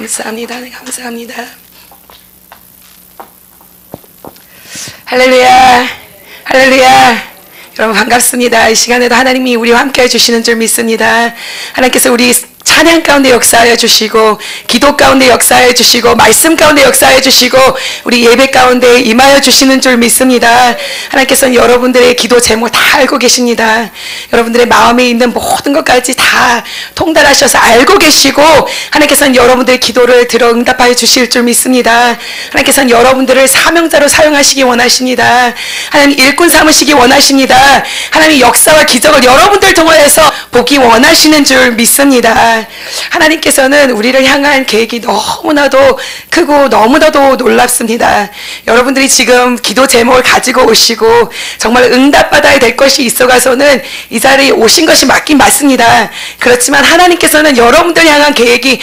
감사합니다. 감사합니다. 할렐루야. 할렐루야. 여러분 반갑습니다. 이 시간에도 하나님이 우리와 함께 해주시는 줄 믿습니다. 하나님께서 우리 찬양 가운데 역사하여 주시고, 기도 가운데 역사하여 주시고, 말씀 가운데 역사하여 주시고, 우리 예배 가운데 임하여 주시는 줄 믿습니다. 하나님께서는 여러분들의 기도 제목 다 알고 계십니다. 여러분들의 마음에 있는 모든 것까지 다 통달하셔서 알고 계시고, 하나님께서는 여러분들의 기도를 들어 응답하여 주실 줄 믿습니다. 하나님께서는 여러분들을 사명자로 사용하시기 원하십니다. 하나님 일꾼 삼으시기 원하십니다. 하나님 역사와 기적을 여러분들 통하여서 보기 원하시는 줄 믿습니다. 하나님께서는 우리를 향한 계획이 너무나도 크고 너무나도 놀랍습니다. 여러분들이 지금 기도 제목을 가지고 오시고 정말 응답받아야 될 것이 있어가서는 이 자리에 오신 것이 맞긴 맞습니다. 그렇지만 하나님께서는 여러분들 향한 계획이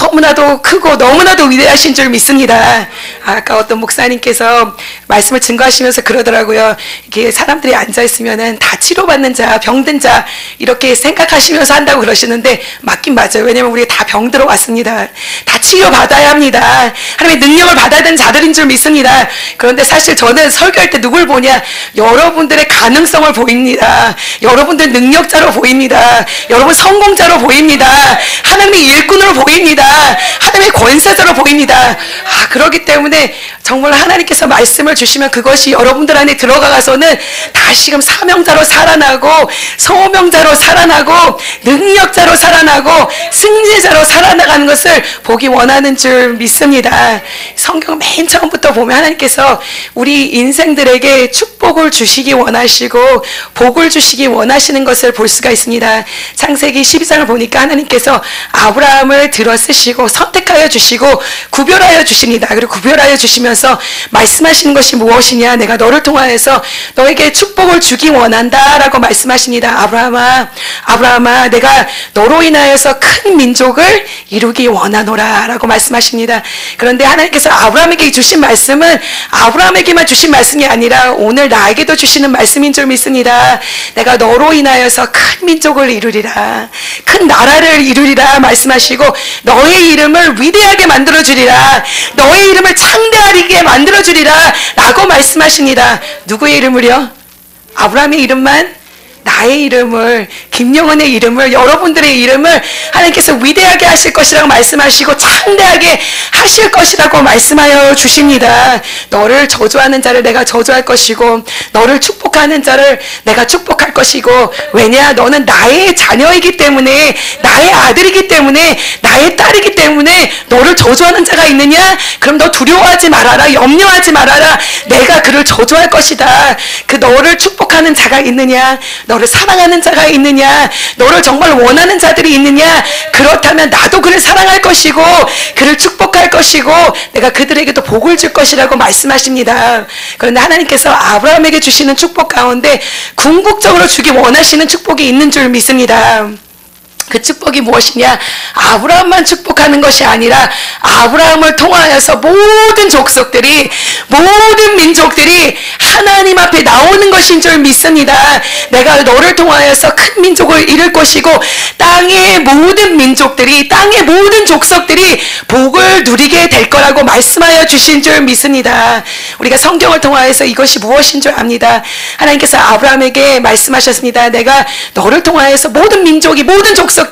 너무나도 크고 너무나도 위대하신 줄 믿습니다. 아까 어떤 목사님께서 말씀을 증거하시면서 그러더라고요. 이게 사람들이 앉아있으면은 다 치료받는 자, 병든 자 이렇게 생각하시면서 한다고 그러시는데 맞긴 맞아요. 왜냐면 우리 다 병들어 왔습니다. 다 치료받아야 합니다. 하나님의 능력을 받아야 되는 자들인 줄 믿습니다. 그런데 사실 저는 설교할 때 누굴 보냐? 여러분들의 가능성을 보입니다. 여러분들 능력자로 보입니다. 여러분 성공자로 보입니다. 하나님의 일꾼으로 보입니다. 하나님의 권세자로 보입니다. 그렇기 때문에 정말 하나님께서 말씀을 주시면 그것이 여러분들 안에 들어가서는 다시금 사명자로 살아나고, 소명자로 살아나고, 능력자로 살아나고, 승리자로 살아나가는 것을 보기 원하는 줄 믿습니다. 성경 맨 처음부터 보면 하나님께서 우리 인생들에게 축복을 주시기 원하시고 복을 주시기 원하시는 것을 볼 수가 있습니다. 창세기 12장을 보니까 하나님께서 아브라함을 들어 쓰시고 선택하여 주시고 구별하여 주십니다. 그리고 구별하여 주시면서 말씀하시는 것이 무엇이냐? 내가 너를 통하여서 너에게 축복을 주기 원한다 라고 말씀하십니다. 아브라함아 내가 너로 인하여서 큰 민족을 이루기 원하노라 라고 말씀하십니다. 그런데 하나님께서 아브라함에게 주신 말씀은 아브라함에게만 주신 말씀이 아니라 오늘 나에게도 주시는 말씀인 줄 믿습니다. 내가 너로 인하여서 큰 민족을 이루리라, 큰 나라를 이루리라 말씀하시고 너의 이름을 위대하게 만들어주리라, 너의 이름을 창대하게 만들어주리라 라고 말씀하십니다. 누구의 이름을요? 아브라함의 이름만? 나의 이름을, 김영은의 이름을, 여러분들의 이름을 하나님께서 위대하게 하실 것이라고 말씀하시고 창대하게 하실 것이라고 말씀하여 주십니다. 너를 저주하는 자를 내가 저주할 것이고 너를 축복하는 자를 내가 축복할 것이고, 왜냐? 너는 나의 자녀이기 때문에, 나의 아들이기 때문에, 나의 딸이기 때문에 너를 저주하는 자가 있느냐? 그럼 너 두려워하지 말아라, 염려하지 말아라. 내가 그를 저주할 것이다. 그 너를 축복하는 자가 있느냐? 너를 사랑하는 자가 있느냐? 너를 정말 원하는 자들이 있느냐? 그렇다면 나도 그를 사랑할 것이고 그를 축복할 것이고 내가 그들에게도 복을 줄 것이라고 말씀하십니다. 그런데 하나님께서 아브라함에게 주시는 축복 가운데 궁극적으로 주기 원하시는 축복이 있는 줄 믿습니다. 그 축복이 무엇이냐? 아브라함만 축복하는 것이 아니라 아브라함을 통하여서 모든 족속들이, 모든 민족들이 하나님 앞에 나오는 것인 줄 믿습니다. 내가 너를 통하여서 큰 민족을 이룰 것이고 땅의 모든 민족들이, 땅의 모든 족속들이 복을 누리게 될 거라고 말씀하여 주신 줄 믿습니다. 우리가 성경을 통하여서 이것이 무엇인 줄 압니다. 하나님께서 아브라함에게 말씀하셨습니다. 내가 너를 통하여서 모든 민족이, 모든 족속들이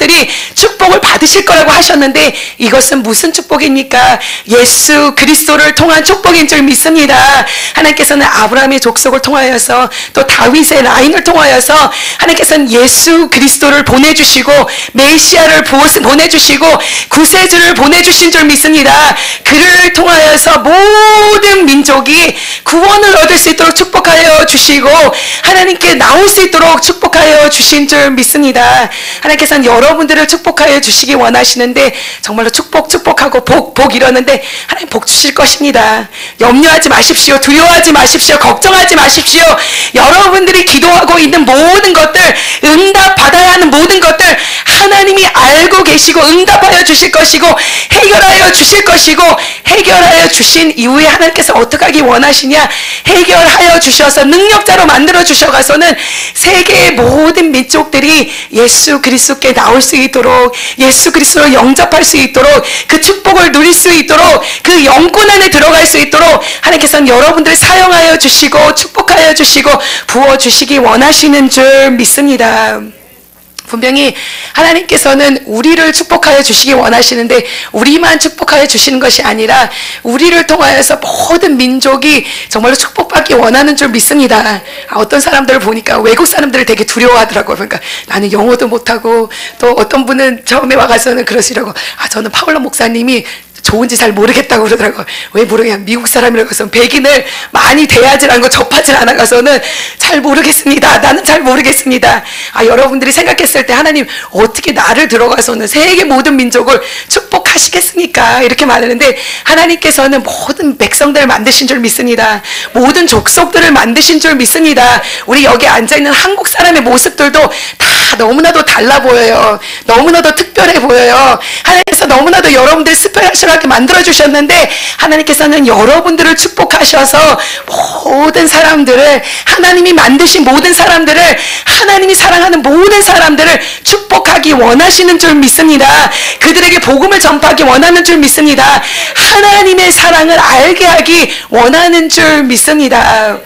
축복을 받으실 거라고 하셨는데 이것은 무슨 축복입니까? 예수 그리스도를 통한 축복인 줄 믿습니다. 하나님께서는 아브라함의 족속을 통하여서 또 다윗의 라인을 통하여서 하나님께서는 예수 그리스도를 보내주시고 메시아를 보내주시고 구세주를 보내주신 줄 믿습니다. 그를 통하여서 모든 민족이 구원을 얻을 수 있도록 축복하여 주시고 하나님께 나올 수 있도록 축복하여 주신 줄 믿습니다. 하나님께서는 여러분들을 축복하여 주시기 원하시는데 정말로 축복하고 복 이러는데 하나님 복 주실 것입니다. 염려하지 마십시오. 두려워하지 마십시오. 걱정하지 마십시오. 여러분들이 기도하고 있는 모든 것들, 응답 받아야 하는 모든 것들 하나님이 알고 계시고 응답하여 주실 것이고 해결하여 주실 것이고, 해결하여 주신 이후에 하나님께서 어떻게 하기 원하시냐, 해결하여 주셔서 능력자로 만들어 주셔가서는 세계의 모든 민족들이 예수 그리스도께 나올 수 있도록, 예수 그리스도를 영접할 수 있도록, 그 축복을 누릴 수 있도록, 그 영권 안에 들어갈 수 있도록 하나님께서는 여러분들을 사용하여 주시고 축복하여 주시고 부어주시기 원하시는 줄 믿습니다. 분명히 하나님께서는 우리를 축복하여 주시기 원하시는데 우리만 축복하여 주시는 것이 아니라 우리를 통하여서 모든 민족이 정말로 축복받기 원하는 줄 믿습니다. 어떤 사람들을 보니까 외국 사람들을 되게 두려워하더라고요. 그러니까 나는 영어도 못하고, 또 어떤 분은 처음에 와가서는 그러시라고, 저는 파울로 목사님이 좋은지 잘 모르겠다고 그러더라고요. 왜 모르겠냐, 미국 사람이라고 해서 백인을 많이 대하지 않고 접하지 않아가서는 잘 모르겠습니다. 나는 잘 모르겠습니다. 여러분들이 생각했을 때 하나님 어떻게 나를 들어가서는 세계 모든 민족을 축복하시겠습니까? 이렇게 말하는데 하나님께서는 모든 백성들을 만드신 줄 믿습니다. 모든 족속들을 만드신 줄 믿습니다. 우리 여기 앉아있는 한국 사람의 모습들도 다 너무나도 달라 보여요. 너무나도 특별해 보여요. 하나님께서 너무나도 여러분들 스페셜하게 만들어주셨는데 하나님께서는 여러분들을 축복하셔서 모든 사람들을, 하나님이 만드신 모든 사람들을, 하나님이 사랑하는 모든 사람들을 축복하기 원하시는 줄 믿습니다. 그들에게 복음을 전파하기 원하는 줄 믿습니다. 하나님의 사랑을 알게 하기 원하는 줄 믿습니다.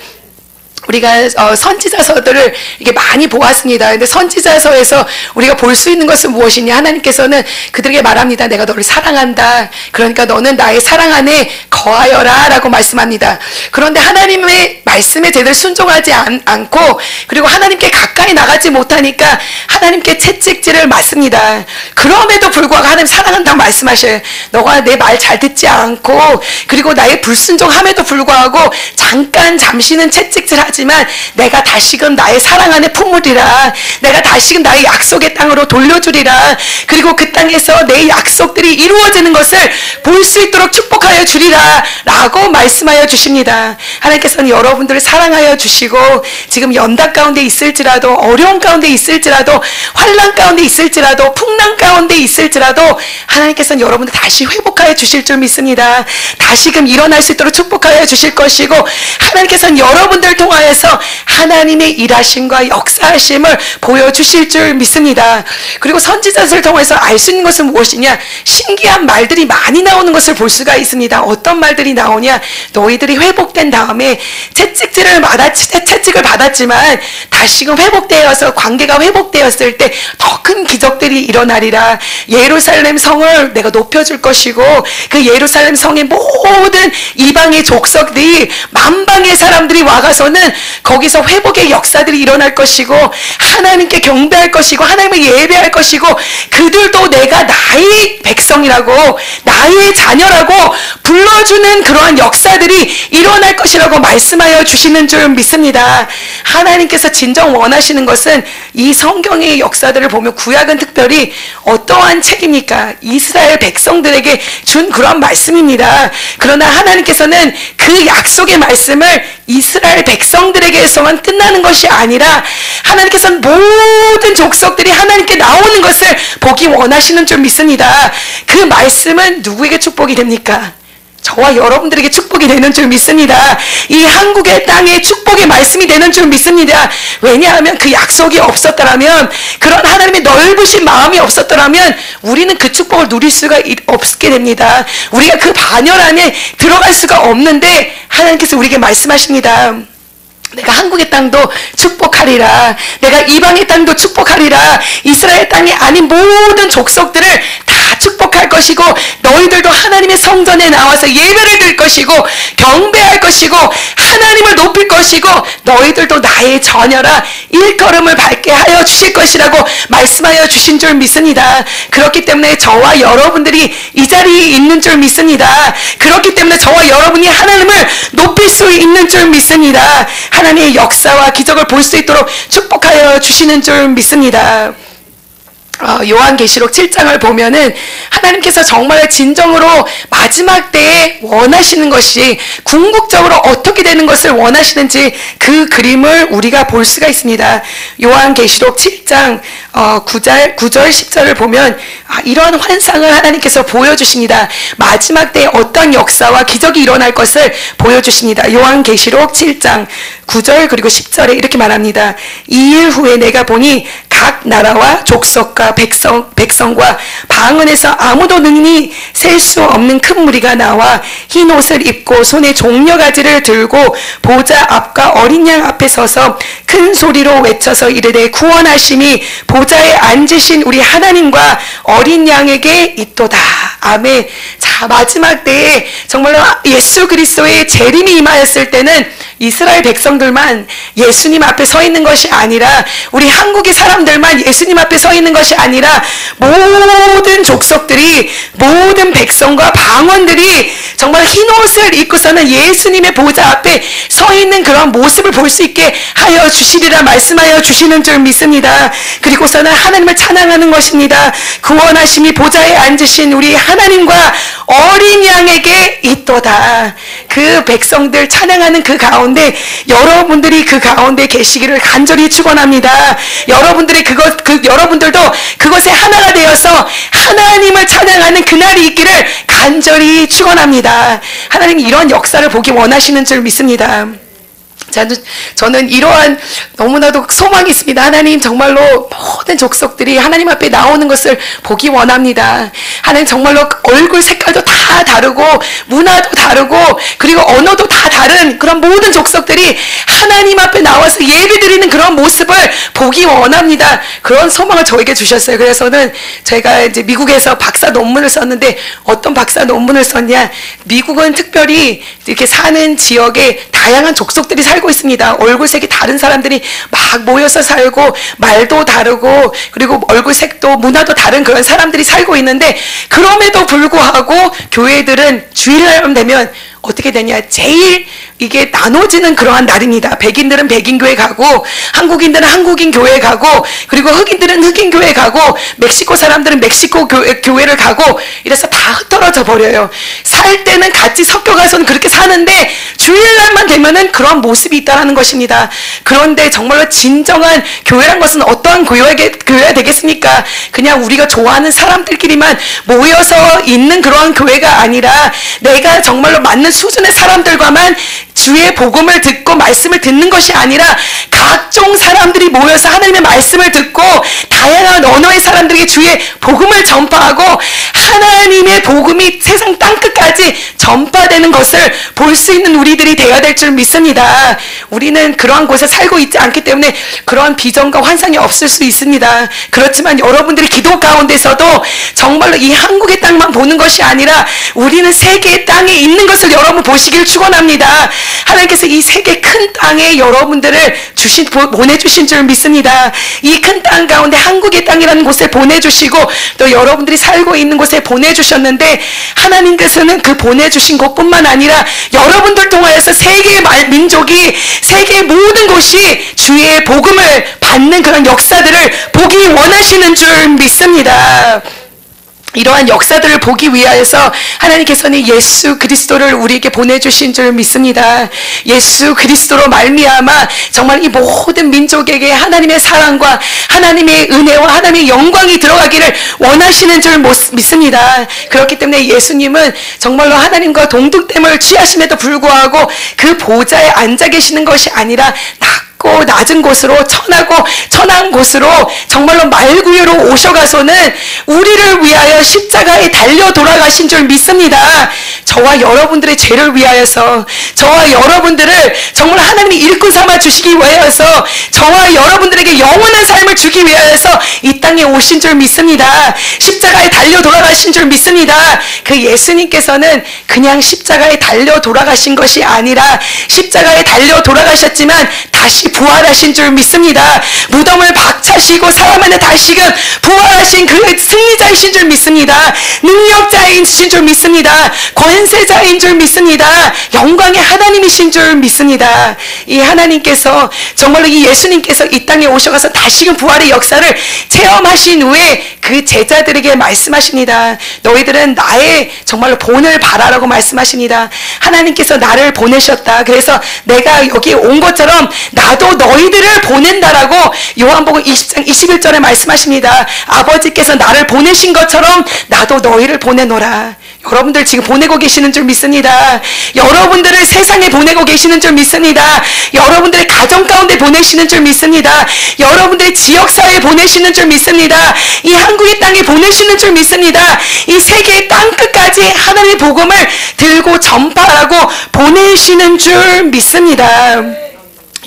우리가 선지자서들을 이게 많이 보았습니다. 근데 선지자서에서 우리가 볼 수 있는 것은 무엇이냐? 하나님께서는 그들에게 말합니다. 내가 너를 사랑한다. 그러니까 너는 나의 사랑 안에 거하여라 라고 말씀합니다. 그런데 하나님의 말씀에 제대로 순종하지 않고, 그리고 하나님께 가까이 나가지 못하니까 하나님께 채찍질을 맞습니다. 그럼에도 불구하고 하나님 사랑한다고 말씀하셔요. 너가 내 말 잘 듣지 않고, 그리고 나의 불순종함에도 불구하고 잠시는 채찍질하지 하지만 내가 다시금 나의 사랑 안에 품으리라. 내가 다시금 나의 약속의 땅으로 돌려주리라. 그리고 그 땅에서 내 약속들이 이루어지는 것을 볼 수 있도록 축복하여 주리라 라고 말씀하여 주십니다. 하나님께서는 여러분들을 사랑하여 주시고, 지금 연단 가운데 있을지라도, 어려움 가운데 있을지라도, 환난 가운데 있을지라도, 풍랑 가운데 있을지라도 하나님께서는 여러분들 다시 회복하여 주실 줄 믿습니다. 다시금 일어날 수 있도록 축복하여 주실 것이고, 하나님께서는 여러분들을 통하여 하나님의 일하심과 역사하심을 보여주실 줄 믿습니다. 그리고 선지자들을 통해서 알 수 있는 것은 무엇이냐? 신기한 말들이 많이 나오는 것을 볼 수가 있습니다. 어떤 말들이 나오냐? 너희들이 회복된 다음에 채찍을 받았지만 다시금 회복되어서, 관계가 회복되었을 때 더 큰 기적들이 일어나리라. 예루살렘 성을 내가 높여줄 것이고, 그 예루살렘 성의 모든 이방의 족속들이, 만방의 사람들이 와가서는 거기서 회복의 역사들이 일어날 것이고, 하나님께 경배할 것이고, 하나님을 예배할 것이고, 그들도 내가 나의 백성이라고, 나의 자녀라고 불러주는 그러한 역사들이 일어날 것이라고 말씀하여 주시는 줄 믿습니다. 하나님께서 진정 원하시는 것은 이 성경의 역사들을 보면, 구약은 특별히 어떠한 책입니까? 이스라엘 백성들에게 준 그런 말씀입니다. 그러나 하나님께서는 그 약속의 말씀을 이스라엘 백성들에게서만 끝나는 것이 아니라 하나님께서는 모든 족속들이 하나님께 나오는 것을 보기 원하시는 줄 믿습니다. 그 말씀은 누구에게 축복이 됩니까? 저와 여러분들에게 축복이 되는 줄 믿습니다. 이 한국의 땅에 축복의 말씀이 되는 줄 믿습니다. 왜냐하면 그 약속이 없었더라면, 그런 하나님의 넓으신 마음이 없었더라면 우리는 그 축복을 누릴 수가 없게 됩니다. 우리가 그 반열 안에 들어갈 수가 없는데 하나님께서 우리에게 말씀하십니다. 내가 한국의 땅도 축복하리라. 내가 이방의 땅도 축복하리라. 이스라엘 땅이 아닌 모든 족속들을 다 축복할 것이고, 너희들도 하나님의 성전에 나와서 예배를 드릴 것이고, 경배할 것이고, 하나님을 높일 것이고, 너희들도 나의 자녀라. 일걸음을 밟게 하여 주실 것이라고 말씀하여 주신 줄 믿습니다. 그렇기 때문에 저와 여러분들이 이 자리에 있는 줄 믿습니다. 그렇기 때문에 저와 여러분이 하나님을 높일 수 있는 줄 믿습니다. 하나님의 역사와 기적을 볼 수 있도록 축복하여 주시는 줄 믿습니다. 요한계시록 7장을 보면은 하나님께서 정말 진정으로 마지막 때에 원하시는 것이 궁극적으로 어떻게 되는 것을 원하시는지 그 그림을 우리가 볼 수가 있습니다. 요한계시록 7장 9절 10절을 보면 이러한 환상을 하나님께서 보여주십니다. 마지막 때에 어떤 역사와 기적이 일어날 것을 보여주십니다. 요한계시록 7장 9절 그리고 10절에 이렇게 말합니다. 2일 후에 내가 보니 각 나라와 족속과 백성과 방언에서 아무도 능히 셀 수 없는 큰 무리가 나와 흰 옷을 입고 손에 종려가지를 들고 보좌 앞과 어린 양 앞에 서서 큰 소리로 외쳐서 이르되 구원하심이 보좌에 앉으신 우리 하나님과 어린 양에게 있도다. 아멘. 자, 마지막 때에 정말로 예수 그리스도의 재림이 임하였을 때는 이스라엘 백성들만 예수님 앞에 서 있는 것이 아니라 우리 한국의 사람들만 예수님 앞에 서 있는 것이 아니라 모든 족속들이 모든 백성과 방언들이 정말 흰 옷을 입고서는 예수님의 보좌 앞에 서 있는 그런 모습을 볼 수 있게 하여 주시리라 말씀하여 주시는 줄 믿습니다. 그리고서는 하나님을 찬양하는 것입니다. 구원하심이 보좌에 앉으신 우리 하나님과 어린 양에게 있도다. 그 백성들 찬양하는 그 가운데 여러분들이 그 가운데 계시기를 간절히 축원합니다. 여러분들도 그것에 하나가 되어서 하나님을 찬양하는 그날이 있기를 간절히 축원합니다. 하나님이 이런 역사를 보기 원하시는 줄 믿습니다. 저는 이러한 너무나도 소망이 있습니다. 하나님 정말로 모든 족속들이 하나님 앞에 나오는 것을 보기 원합니다. 하나님 정말로 얼굴 색깔도 다 다르고 문화도 다르고 그리고 언어도 다 다른 그런 모든 족속들이 하나님 앞에 나와서 예배드리는 그런 모습을 보기 원합니다. 그런 소망을 저에게 주셨어요. 그래서는 제가 이제 미국에서 박사 논문을 썼는데 어떤 박사 논문을 썼냐? 미국은 특별히 이렇게 사는 지역에 다양한 족속들이 살고 있습니다. 얼굴색이 다른 사람들이 막 모여서 살고 말도 다르고 그리고 얼굴색도 문화도 다른 그런 사람들이 살고 있는데 그럼에도 불구하고 교회들은 주일날 되면 어떻게 되냐? 제일 이게 나눠지는 그러한 날입니다. 백인들은 백인 교회 가고 한국인들은 한국인 교회 가고 그리고 흑인들은 흑인 교회 가고 멕시코 사람들은 멕시코 교회를 가고 이래서 다 흩어져 버려요. 살 때는 같이 섞여가서는 그렇게 사는데 주일날만 되면은 그런 모습이 있다는 것입니다. 그런데 정말로 진정한 교회란 것은 어떠한 교회가 되겠습니까? 그냥 우리가 좋아하는 사람들끼리만 모여서 있는 그러한 교회가 아니라 내가 정말로 맞는 수준의 사람들과만 주의 복음을 듣고 말씀을 듣는 것이 아니라 각종 사람들이 모여서 하나님의 말씀을 듣고 다양한 언어의 사람들에게 주의 복음을 전파하고 하나님의 복음이 세상 땅끝까지 전파되는 것을 볼 수 있는 우리들이 되어야 될 줄 믿습니다. 우리는 그러한 곳에 살고 있지 않기 때문에 그러한 비전과 환상이 없을 수 있습니다. 그렇지만 여러분들이 기도 가운데서도 정말로 이 한국의 땅만 보는 것이 아니라 우리는 세계의 땅에 있는 것을 여러분 보시길 축원합니다. 하나님께서 이 세계 큰 땅에 여러분들을 보내주신 줄 믿습니다. 이 큰 땅 가운데 한국의 땅이라는 곳에 보내주시고 또 여러분들이 살고 있는 곳에 보내주셨는데 하나님께서는 그 보내주신 곳뿐만 아니라 여러분들 통하여서 세계의 민족이 세계의 모든 곳이 주의 복음을 받는 그런 역사들을 보기 원하시는 줄 믿습니다. 이러한 역사들을 보기 위하여서 하나님께서는 예수 그리스도를 우리에게 보내주신 줄 믿습니다. 예수 그리스도로 말미암아 정말 이 모든 민족에게 하나님의 사랑과 하나님의 은혜와 하나님의 영광이 들어가기를 원하시는 줄 믿습니다. 그렇기 때문에 예수님은 정말로 하나님과 동등됨을 취하심에도 불구하고 그 보좌에 앉아 계시는 것이 아니라 낮은 곳으로 천한 곳으로 정말로 말구유로 오셔가서는 우리를 위하여 십자가에 달려 돌아가신 줄 믿습니다. 저와 여러분들의 죄를 위하여서 저와 여러분들을 정말 하나님이 일꾼 삼아 주시기 위하여서 저와 여러분들에게 영원한 삶을 주기 위하여서 이 땅에 오신 줄 믿습니다. 십자가에 달려 돌아가신 줄 믿습니다. 그 예수님께서는 그냥 십자가에 달려 돌아가신 것이 아니라 십자가에 달려 돌아가셨지만 다시 부활하신 줄 믿습니다. 무덤을 박차시고 사람 안에 다시금 부활하신 그 승리자이신 줄 믿습니다. 믿습니다. 능력자이신 줄 믿습니다. 권세자인 줄 믿습니다. 영광의 하나님이신 줄 믿습니다. 이 하나님께서 정말로 이 예수님께서 이 땅에 오셔가서 다시금 부활의 역사를 체험하신 후에 그 제자들에게 말씀하십니다. 너희들은 나의 정말로 본을 바라라고 말씀하십니다. 하나님께서 나를 보내셨다. 그래서 내가 여기 온 것처럼 나도 너희들을 보낸다라고 요한복음 20장 21절에 말씀하십니다. 아버지께서 나를 보내신 것처럼 나도 너희를 보내노라. 여러분들 지금 보내고 계시는 줄 믿습니다. 여러분들을 세상에 보내고 계시는 줄 믿습니다. 여러분들의 가정 가운데 보내시는 줄 믿습니다. 여러분들의 지역사회에 보내시는 줄 믿습니다. 이 한국의 땅에 보내시는 줄 믿습니다. 이 세계의 땅끝까지 하나님의 복음을 들고 전파하고 보내시는 줄 믿습니다.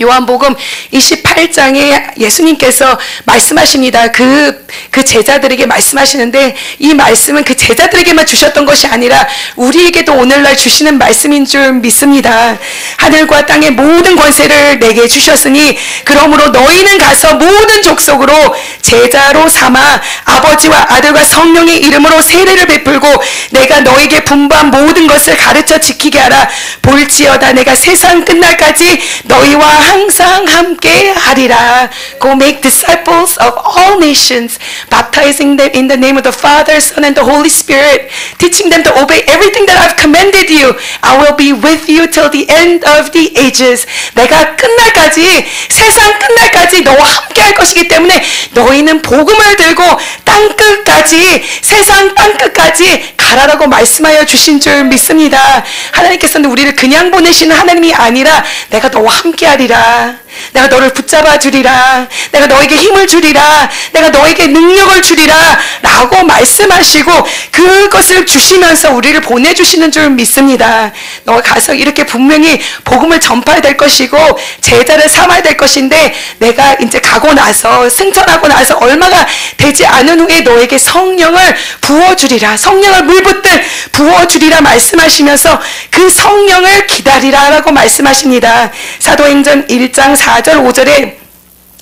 요한복음 28장에 예수님께서 말씀하십니다. 그 제자들에게 말씀하시는데 이 말씀은 그 제자들에게만 주셨던 것이 아니라 우리에게도 오늘날 주시는 말씀인 줄 믿습니다. 하늘과 땅의 모든 권세를 내게 주셨으니 그러므로 너희는 가서 모든 족속으로 제자로 삼아 아버지와 아들과 성령의 이름으로 세례를 베풀고 내가 너에게 분부한 모든 것을 가르쳐 지키게 하라. 볼지어다 내가 세상 끝날까지 너희와 항상 함께 하리라. Go make disciples of all nations, baptizing them in the name of the Father, Son, and the Holy Spirit, teaching them to obey everything that I've commanded you. I will be with you till the end of the ages. 내가 끝날까지, 세상 끝날까지 너와 함께 할 것이기 때문에 너희는 복음을 들고 땅끝까지, 세상 땅끝까지 가라라고 말씀하여 주신 줄 믿습니다. 하나님께서는 우리를 그냥 보내시는 하나님이 아니라 내가 너와 함께 하리라. 내가 너를 붙잡아 주리라. 내가 너에게 힘을 주리라. 내가 너에게 능력을 주리라 라고 말씀하시고 그것을 주시면서 우리를 보내주시는 줄 믿습니다. 너가 가서 이렇게 분명히 복음을 전파해야 될 것이고 제자를 삼아야 될 것인데 내가 이제 가고 나서 승천하고 나서 얼마가 되지 않은 후에 너에게 성령을 부어주리라. 성령을 물붓듯 부어주리라 말씀하시면서 그 성령을 기다리라 라고 말씀하십니다. 사도행전 1장 4절 5절에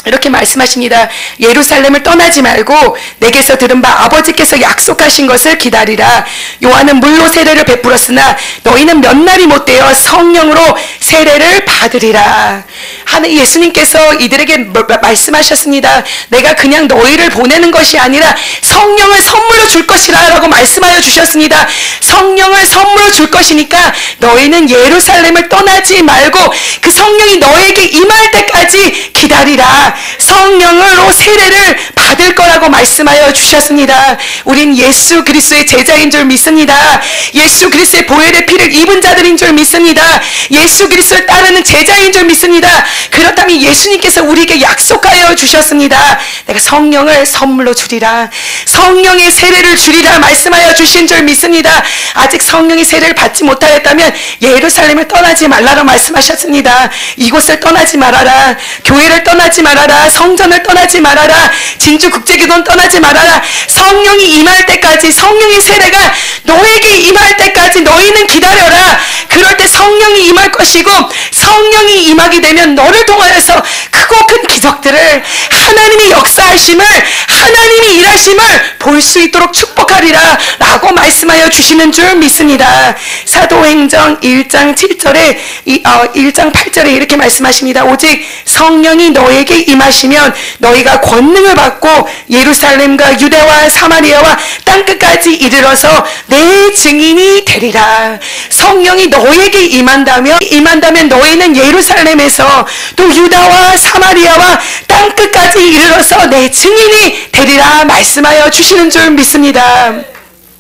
이렇게 말씀하십니다. 예루살렘을 떠나지 말고 내게서 들은 바 아버지께서 약속하신 것을 기다리라. 요한은 물로 세례를 베풀었으나 너희는 몇 날이 못되어 성령으로 세례를 받으리라. 하는 예수님께서 이들에게 말씀하셨습니다. 내가 그냥 너희를 보내는 것이 아니라 성령을 선물로 줄 것이라 라고 말씀하여 주셨습니다. 성령을 선물로 줄 것이니까 너희는 예루살렘을 떠나지 말고 그 성령이 너에게 임할 때까지 기다리라. 성령으로 세례를 받을 거라고 말씀하여 주셨습니다. 우린 예수 그리스도의 제자인 줄 믿습니다. 예수 그리스도의 보혈의 피를 입은 자들인 줄 믿습니다. 예수 그리스도를 따르는 제자인 줄 믿습니다. 그렇다면 예수님께서 우리에게 약속하여 주셨습니다. 내가 성령을 선물로 주리라. 성령의 세례를 주리라 말씀하여 주신 줄 믿습니다. 아직 성령의 세례를 받지 못하였다면 예루살렘을 떠나지 말라고 말씀하셨습니다. 이곳을 떠나지 말아라. 교회를 떠나지 말아라. 성전을 떠나지 말아라. 진주국제기도는 떠나지 말아라. 성령이 임할 때까지, 성령의 세례가 너에게 임할 때까지 너희는 기다려라. 그럴 때 성령이 임할 것이고 성령이 임하게 되면 너를 통하여서 크고 큰 기적들을, 하나님의 역사하심을, 하나님이 일하심을 볼 수 있도록 축복하리라 라고 말씀하여 주시는 줄 믿습니다. 사도행전 1장 7절에 1장 8절에 이렇게 말씀하십니다. 오직 성령이 너에게 임하시면 너희가 권능을 받고 예루살렘과 유대와 사마리아와 땅끝까지 이르러서 내 증인이 되리라. 성령이 너에게 임한다면 너희는 예루살렘에서 또 유다와 사마리아와 땅끝까지 이르러서 내 증인이 되리라 말씀하여 주시는 줄 믿습니다.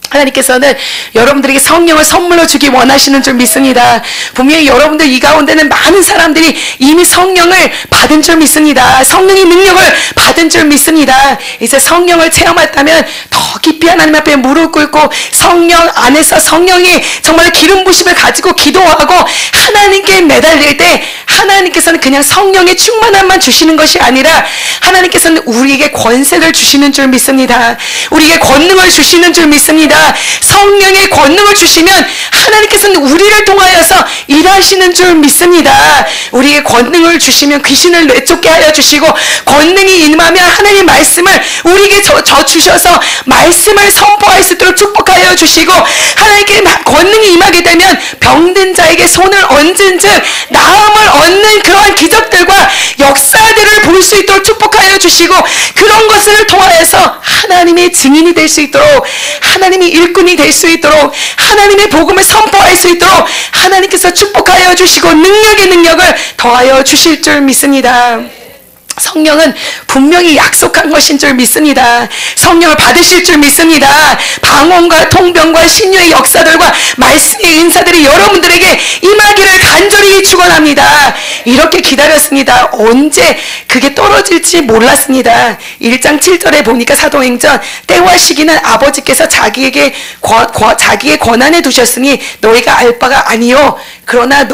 하나님께서는 여러분들에게 성령을 선물로 주기 원하시는 줄 믿습니다. 분명히 여러분들 이 가운데는 많은 사람들이 이미 성령을 받은 줄 믿습니다. 성령의 능력을 받은 줄 믿습니다. 이제 성령을 체험했다면 더 깊이 하나님 앞에 무릎 꿇고 성령 안에서 성령이 정말 기름 부심을 가지고 기도하고 하나님께 매달릴 때 하나님께서는 그냥 성령의 충만함만 주시는 것이 아니라 하나님께서는 우리에게 권세를 주시는 줄 믿습니다. 우리에게 권능을 주시는 줄 믿습니다. 믿습니다. 성령의 권능을 주시면 하나님께서는 우리를 통하여서 일하시는 줄 믿습니다. 우리에게 권능을 주시면 귀신을 내쫓게 하여 주시고, 권능이 임하면 하나님 말씀을 우리에게 주셔서 말씀을 선포할 수 있도록 축복하여 주시고, 하나님께 권능이 임하게 되면 병든 자에게 손을 얹은 즉 나음을 얻는 그러한 기적들과 역사들을 볼 수 있도록 축복하여 주시고, 그런 것을 통하여서 하나님의 증인이 될 수 있도록, 하나님의 일꾼이 될 수 있도록, 하나님의 복음을 선포할 수 있도록 하나님께서 축복하여 주시고 능력의 능력을 더하여 주실 줄 믿습니다. 성령은 분명히 약속한 것인 줄 믿습니다. 성령을 받으실 줄 믿습니다. 방언과 통병과 신유의 역사들과 말씀의 은사들이 여러분들에게 임하기를 간절히 축원합니다. 이렇게 기다렸습니다. 언제 그게 떨어질지 몰랐습니다. 1장 7절에 보니까 사도행전, 때와 시기는 아버지께서 자기의 권한에 두셨으니 너희가 알 바가 아니요 그러나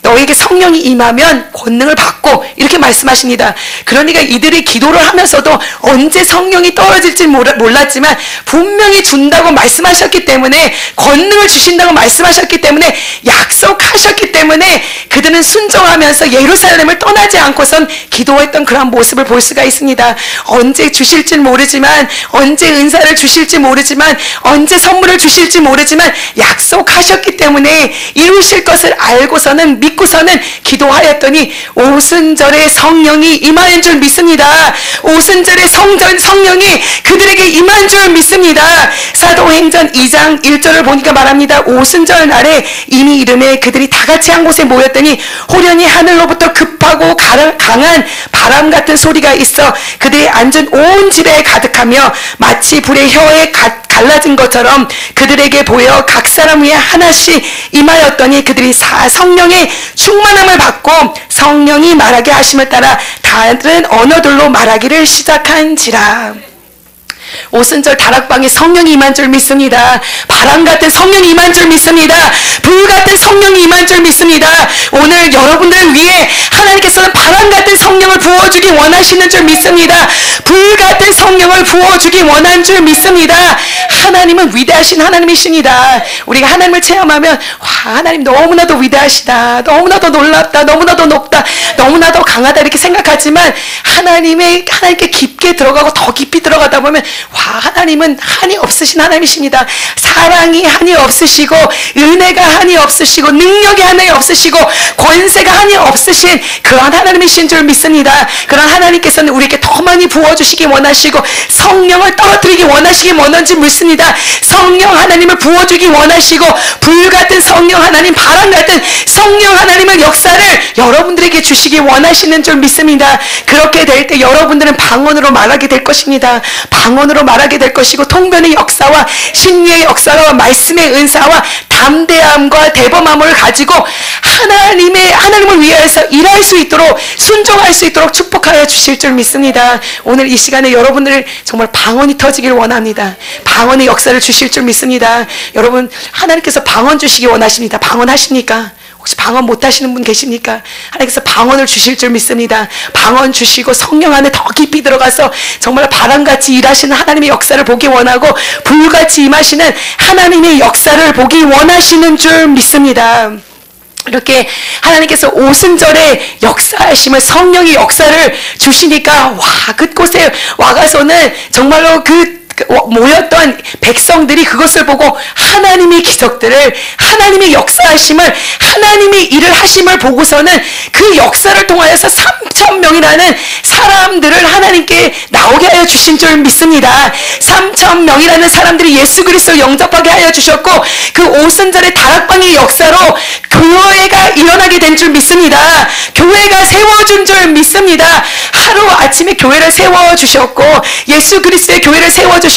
너에게 성령이 임하면 권능을 받고, 이렇게 말씀하십니다. 그러니까 이들이 기도를 하면서도 언제 성령이 떨어질지 몰랐지만 분명히 준다고 말씀하셨기 때문에, 권능을 주신다고 말씀하셨기 때문에, 약속하셨기 때문에 그들은 순종하면서 예루살렘을 떠나지 않고선 기도했던 그런 모습을 볼 수가 있습니다. 언제 주실지 모르지만, 언제 은사를 주실지 모르지만, 언제 선물을 주실지 모르지만 약속하셨기 때문에 이루실 것을 알고서는, 믿고서는 기도하였더니 오순절에 성령이 임하는 줄 믿습니다. 오순절에 성령이 그들에게 임한 줄 믿습니다. 사도행전 2장 1절을 보니까 말합니다. 오순절 날에 이미 이름에 그들이 다 같이 한 곳에 모였더니 호련히 하늘로부터 급하고 강한 바람 같은 소리가 있어 그들이 앉은 온 집에 가득하며 마치 불의 혀에 갈라진 것처럼 그들에게 보여 각 사람 위에 하나씩 임하였더니 그들이 성령의 충만함을 받고 성령이 말하게 하심을 따라 다른 언어들로 말하기를 시작한지라. 오순절 다락방에 성령이 임한 줄 믿습니다. 바람 같은 성령이 임한 줄 믿습니다. 불 같은 성령이 임한 줄 믿습니다. 오늘 여러분들 위해 하나님께서는 바람 같은 성령을 부어주기 원하시는 줄 믿습니다. 불 같은 성령을 부어주기 원하는 줄 믿습니다. 하나님은 위대하신 하나님이십니다. 우리가 하나님을 체험하면 와, 하나님 너무나도 위대하시다, 너무나도 놀랍다, 너무나도 높다, 너무나도 강하다 이렇게 생각하지만, 하나님께 깊게 들어가고 더 깊이 들어가다 보면 와, 하나님은 한이 없으신 하나님이십니다. 사랑이 한이 없으시고, 은혜가 한이 없으시고, 능력이 한이 없으시고, 권세가 한이 없으신 그런 하나님이신 줄 믿습니다. 그런 하나님께서는 우리에게 더 많이 부어주시기 원하시고, 성령을 떨어뜨리기 원하시기 원하는지 믿습니다. 성령 하나님을 부어주기 원하시고, 불같은 성령 하나님, 바람 같은 성령 하나님의 역사를 여러분들에게 주시기 원하시는 줄 믿습니다. 그렇게 될 때 여러분들은 방언으로 말하게 될 것입니다. 방언으로 말하게 될 것이고, 통변의 역사와 신유의 역사와 말씀의 은사와 담대함과 대범함을 가지고 하나님을 위하여서 일할 수 있도록, 순종할 수 있도록 축복하여 주실 줄 믿습니다. 오늘 이 시간에 여러분들 정말 방언이 터지길 원합니다. 방언의 역사를 주실 줄 믿습니다. 여러분, 하나님께서 방언 주시기 원하십니다. 방언 하십니까? 혹시 방언 못하시는 분 계십니까? 하나님께서 방언을 주실 줄 믿습니다. 방언 주시고 성령 안에 더 깊이 들어가서 정말 바람같이 일하시는 하나님의 역사를 보기 원하고, 불같이 임하시는 하나님의 역사를 보기 원하시는 줄 믿습니다. 이렇게 하나님께서 오순절에 역사하심을, 성령의 역사를 주시니까 와, 그곳에 와가서는 정말로 모였던 백성들이 그것을 보고 하나님의 기적들을, 하나님의 역사하심을, 하나님의 일을 하심을 보고서는 그 역사를 통하여서 3,000명이라는 사람들을 하나님께 나오게 하여 주신 줄 믿습니다. 3,000명이라는 사람들이 예수 그리스도를 영접하게 하여 주셨고, 그 오순절의 다락방의 역사로 교회가 일어나게 된 줄 믿습니다. 교회가 세워준 줄 믿습니다. 하루아침에 교회를 세워주셨고, 예수 그리스도의 교회를 세워주셨고,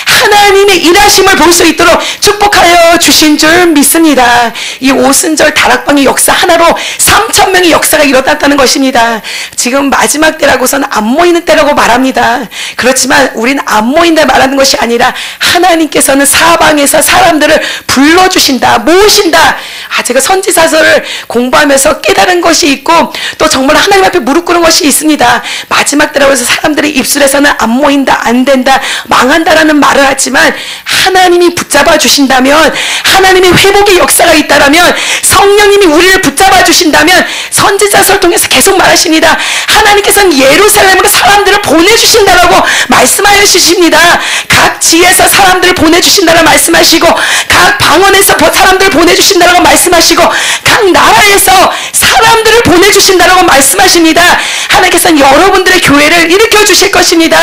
하나님의 일하심을 볼 수 있도록 축복하여 축복하여 주신 줄 믿습니다. 이 오순절 다락방의 역사 하나로 3,000명의 역사가 일어났다는 것입니다. 지금 마지막 때라고서는 안 모이는 때라고 말합니다. 그렇지만 우리는 안 모인다 말하는 것이 아니라 하나님께서는 사방에서 사람들을 불러주신다, 모으신다. 제가 선지자서를 공부하면서 깨달은 것이 있고 또 정말 하나님 앞에 무릎 꿇은 것이 있습니다. 마지막 때라고 해서 사람들의 입술에서는 안 모인다, 안 된다, 망한다라는 말을 하지만 하나님이 붙잡아 주신다면, 하나님의 회복의 역사가 있다라면, 성령님이 우리를 붙잡아 주신다면 선지자서를 통해서 계속 말하십니다. 하나님께서는 예루살렘으로 사람들을 보내주신다라고 말씀하여 주십니다. 각 지에서 사람들을 보내주신다라고 말씀하시고, 각 방언에서 사람들을 보내주신다라고 말씀하시고, 각 나라에서 사람들을 보내주신다라고 말씀하십니다. 하나님께서는 여러분들의 교회를 일으켜 주실 것입니다.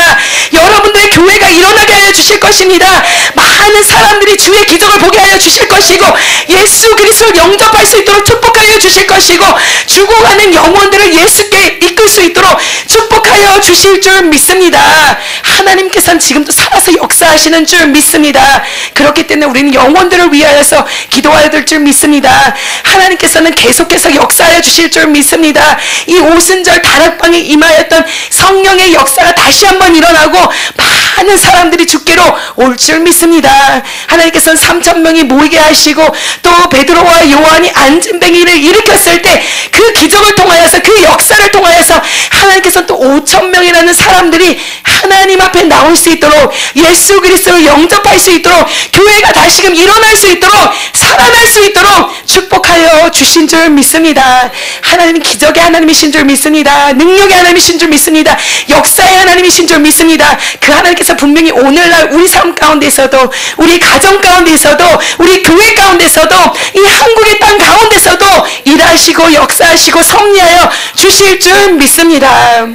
여러분들의 교회가 일어나게 하여 주실 것입니다. 많은 사람들이 주의 기적을 보게 하여 주실 것이고, 예수 그리스도를 영접할 수 있도록 축복하여 주실 것이고, 죽어가는 영혼들을 예수께 이끌 수 있도록 축복하여 주실 줄 믿습니다. 하나님께서는 지금도 살아서 역사하시는 줄 믿습니다. 그렇기 때문에 우리는 영혼들을 위하여서 기도해야 될 줄 믿습니다. 하나님께서는 계속해서 역사하여 주실 줄 믿습니다. 이 오순절 다락방에 임하였던 성령의 역사가 다시 한번 일어나고 많은 사람들이 주께로 올 줄 믿습니다. 하나님께서는 3,000명이 모이게 하시고, 또 베드로와 요한이 안진뱅이를 일으켰을 때 그 기적을 통하여서, 그 역사를 통하여서 하나님께서는 또 5,000명이라는 사람들이 하나님 앞에 나올 수 있도록, 예수 그리스도를 영접할 수 있도록, 교회가 다시금 일어날 수 있도록, 살아날 수 있도록 축복하여 주신 줄 믿습니다. 하나님은 기적의 하나님이신 줄 믿습니다. 능력의 하나님이신 줄 믿습니다. 역사의 하나님이신 줄 믿습니다. 그 하나님께서 분명히 오늘날 우리 삶 가운데서도, 우리 가정 가운데서도, 우리 교회 가운데서도, 이 한국의 땅 가운데서도 일하시고 역사하시고 섭리하여 주실 줄 믿습니다.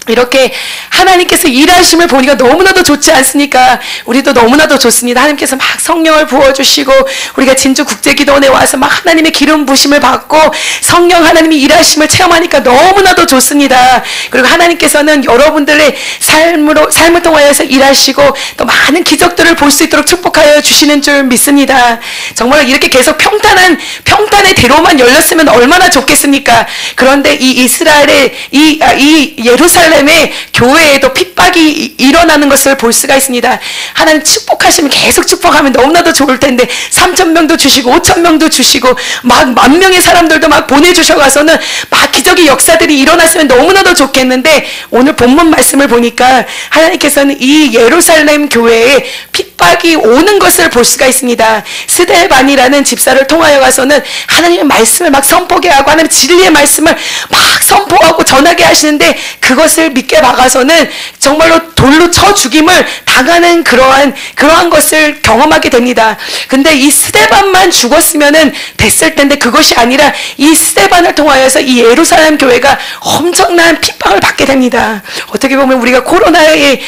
이렇게 하나님께서 일하심을 보니까 너무나도 좋지 않습니까? 우리도 너무나도 좋습니다. 하나님께서 막 성령을 부어주시고, 우리가 진주국제기도원에 와서 막 하나님의 기름 부심을 받고 성령 하나님이 일하심을 체험하니까 너무나도 좋습니다. 그리고 하나님께서는 여러분들의 삶을 통하여서 일하시고 또 많은 기적들을 볼 수 있도록 축복하여 주시는 줄 믿습니다. 정말 이렇게 계속 평탄의 대로만 열렸으면 얼마나 좋겠습니까? 그런데 이 이스라엘의 이 예루살렘의 교회에도 핍박이 일어나는 것을 볼 수가 있습니다. 하나님 축복하시면 계속 축복하면 너무나도 좋을 텐데 3,000명도 주시고 5,000명도 주시고 막 10,000명의 사람들도 막 보내주셔가서는 막 기적의 역사들이 일어났으면 너무나도 좋겠는데, 오늘 본문 말씀을 보니까 하나님께서는 이 예루살렘 교회에 핍박이 오는 것을 볼 수가 있습니다. 스데반이라는 집사를 통하여 가서는 하나님의 말씀을 막 선포하게 하고 하나님의 진리의 말씀을 막 선포하고 전하게 하시는데, 그것을 믿게 박아서는 정말로 돌로 쳐 죽임을 당하는 그러한 것을 경험하게 됩니다. 근데 이 스데반만 죽었으면은 됐을 텐데, 그것이 아니라 이 스데반을 통하여서 이 예루살렘 교회가 엄청난 핍박을 받게 됩니다. 어떻게 보면 우리가 코로나에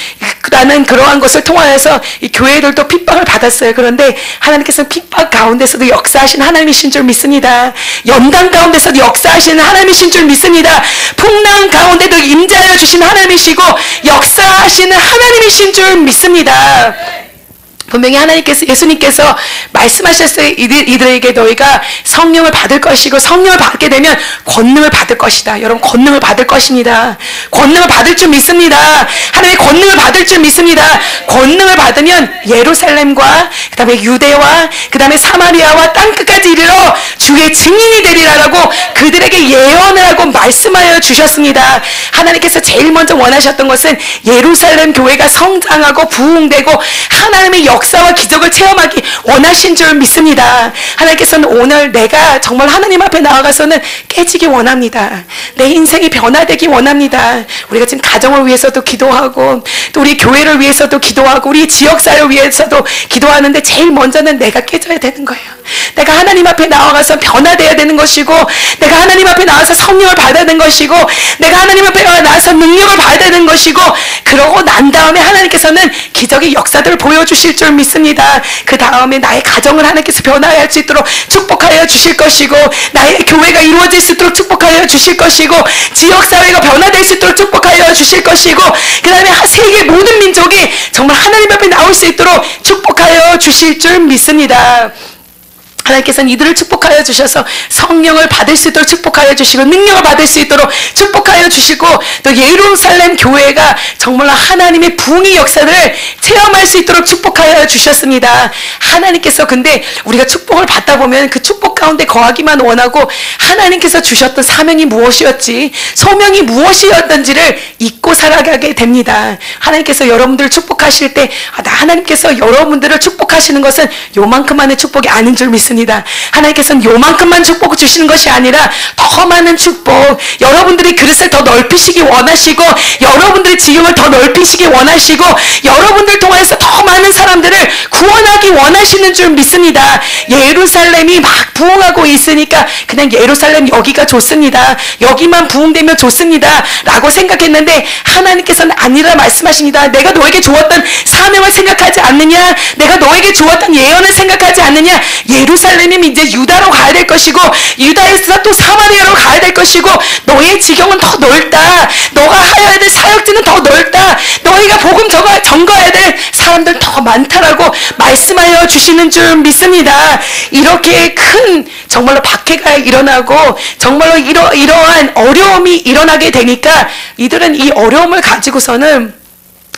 라는 그러한 것을 통하여서 이 교회들도 핍박을 받았어요. 그런데 하나님께서는 핍박 가운데서도 역사하신 하나님이신 줄 믿습니다. 연단 가운데서도 역사하시는 하나님이신 줄 믿습니다. 풍랑 가운데도 임재하여 주신 하나님이시고 역사하시는 하나님이신 줄 믿습니다. 분명히 하나님께서, 예수님께서 말씀하셨어요. 이들에게 너희가 성령을 받을 것이고, 성령을 받게 되면 권능을 받을 것이다. 여러분, 권능을 받을 것입니다. 권능을 받을 줄 믿습니다. 하나님의 권능을 받을 줄 믿습니다. 권능을 받으면 예루살렘과 그 다음에 유대와 그 다음에 사마리아와 땅끝까지 이르러 주의 증인이 되리라라고 그들에게 예언을 하고 말씀하여 주셨습니다. 하나님께서 제일 먼저 원하셨던 것은 예루살렘 교회가 성장하고 부흥되고 하나님의 역사와 기적을 체험하기 원하신 줄 믿습니다. 하나님께서는 오늘 내가 정말 하나님 앞에 나아가서는 깨지기 원합니다. 내 인생이 변화되기 원합니다. 우리가 지금 가정을 위해서도 기도하고, 또 우리 교회를 위해서도 기도하고, 우리 지역사회를 위해서도 기도하는데 제일 먼저는 내가 깨져야 되는 거예요. 내가 하나님 앞에 나아가서 변화되어야 되는 것이고, 내가 하나님 앞에 나와서 성령을 받아야 되는 것이고, 내가 하나님 앞에 나와서 능력을 받아야 되는 것이고, 그러고 난 다음에 하나님께서는 기적의 역사들을 보여주실 줄 믿습니다. 그 다음에 나의 가정을 하나님께서 변화할 수 있도록 축복하여 주실 것이고, 나의 교회가 이루어질 수 있도록 축복하여 주실 것이고, 지역사회가 변화될 수 있도록 축복하여 주실 것이고, 그 다음에 세계 모든 민족이 정말 하나님 앞에 나올 수 있도록 축복하여 주실 줄 믿습니다. 하나님께서는 이들을 축복하여 주셔서 성령을 받을 수 있도록 축복하여 주시고 능력을 받을 수 있도록 축복하여 주시고 또 예루살렘 교회가 정말로 하나님의 부흥의 역사를 체험할 수 있도록 축복하여 주셨습니다. 하나님께서 근데 우리가 축복을 받다 보면 그 축복 가운데 거하기만 원하고 하나님께서 주셨던 사명이 무엇이었지 소명이 무엇이었던지를 잊고 살아가게 됩니다. 하나님께서 여러분들을 축복하실 때 하나님께서 여러분들을 축복하시는 것은 요만큼만의 축복이 아닌 줄 믿습니다. 하나님께서는 요만큼만 축복을 주시는 것이 아니라 더 많은 축복, 여러분들이 그릇을 더 넓히시기 원하시고 여러분들의 지경을 더 넓히시기 원하시고 여러분들 통해서 더 많은 사람들을 구원하기 원하시는 줄 믿습니다. 예루살렘이 막 부흥하고 있으니까 그냥 예루살렘 여기가 좋습니다. 여기만 부흥되면 좋습니다 라고 생각했는데 하나님께서는 아니라 말씀하십니다. 내가 너에게 주었던 사명을 생각하지 않느냐, 내가 너에게 주었던 예언을 생각하지 않느냐. 예루살렘이 이제 유다로 가야 될 것이고 유다에서 또 사마리아로 가야 될 것이고 너의 지경은 더 넓다. 너가 하여야 될 사역지는 더 넓다. 너희가 복음 전거해야 될 사람들 더 많다라고 말씀하여 주시는 줄 믿습니다. 이렇게 큰 정말로 박해가 일어나고 정말로 이러한 어려움이 일어나게 되니까 이들은 이 어려움을 가지고서는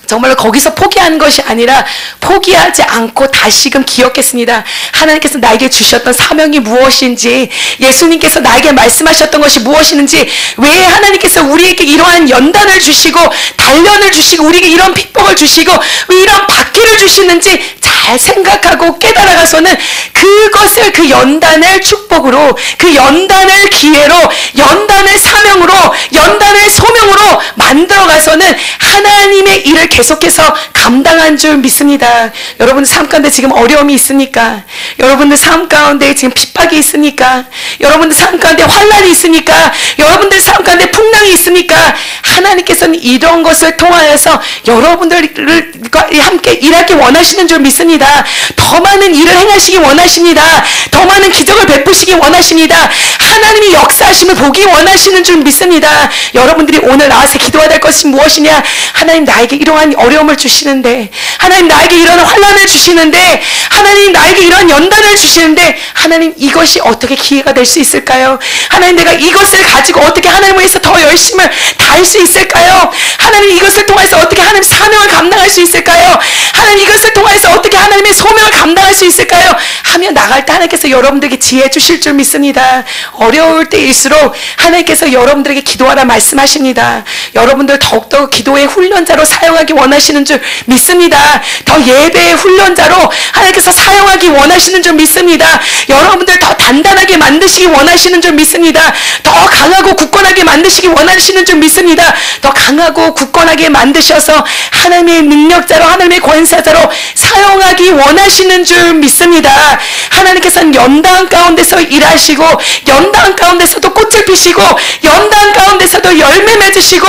정말로 거기서 포기하는 것이 아니라 포기하지 않고 다시금 기억했습니다. 하나님께서 나에게 주셨던 사명이 무엇인지, 예수님께서 나에게 말씀하셨던 것이 무엇인지, 왜 하나님께서 우리에게 이러한 연단을 주시고 단련을 주시고 우리에게 이런 핍박을 주시고 왜 이런 박해를 주시는지 잘 생각하고 깨달아가서는 그것을 그 연단을 축복으로, 그 연단을 기회로, 연단을 사명으로, 연단을 소명으로 만들어가서는 하나님의 일을 계속해서 감당한 줄 믿습니다. 여러분들 삶 가운데 지금 어려움이 있으니까, 여러분들 삶 가운데 지금 핍박이 있으니까, 여러분들 삶 가운데 환난이 있으니까, 여러분들 삶 가운데 풍랑이 있으니까 하나님께서는 이런 것을 통하여서 여러분들과 함께 일하기 원하시는 줄 믿습니다. 더 많은 일을 행하시기 원하십니다. 더 많은 기적을 베푸시기 원하십니다. 하나님이 역사하심을 보기 원하시는 줄 믿습니다. 여러분들이 오늘 나와서 기도해야 될 것이 무엇이냐? 하나님 나에게 이러한 어려움을 주시는데, 하나님 나에게 이런 환난을 주시는데, 하나님 나에게 이런 연단을 주시는데, 하나님 이것이 어떻게 기회가 될 수 있을까요? 하나님 내가 이것을 가지고 어떻게 하나님을 위해서 더 열심을 다할 수 있을까요? 하나님 이것을 통해서 어떻게 하나님 사명을 감당할 수 있을까요? 하나님 이것을 통해서 어떻게 하나님의 소명을 감당할 수 있을까요? 하며 나갈 때 하나님께서 여러분들에게 지혜 주실 줄 믿습니다. 어려울 때일수록 하나님께서 여러분들에게 기도하라 말씀하십니다. 여러분들 더욱더 기도의 훈련자로 사용하기 원하시는 줄 믿습니다. 더 예배의 훈련자로 하나님께서 사용하기 원하시는 줄 믿습니다. 여러분들 더 단단하게 만드시기 원하시는 줄 믿습니다. 더 강하고 굳건하게 만드시기 원하시는 줄 믿습니다. 더 강하고 굳건하게 만드셔서 하나님의 능력자로, 하나님의 권사자로 사용하기 원하시는 줄 믿습니다. 하나님께서는 연단 가운데서 일하시고, 연단 가운데서도 꽃을 피시고, 연단 가운데서도 열매 맺으시고,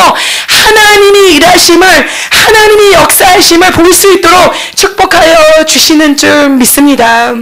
하나님이 일하심을, 하나님이 역사하심을 볼 수 있도록 축복하여 주시는 줄 믿습니다.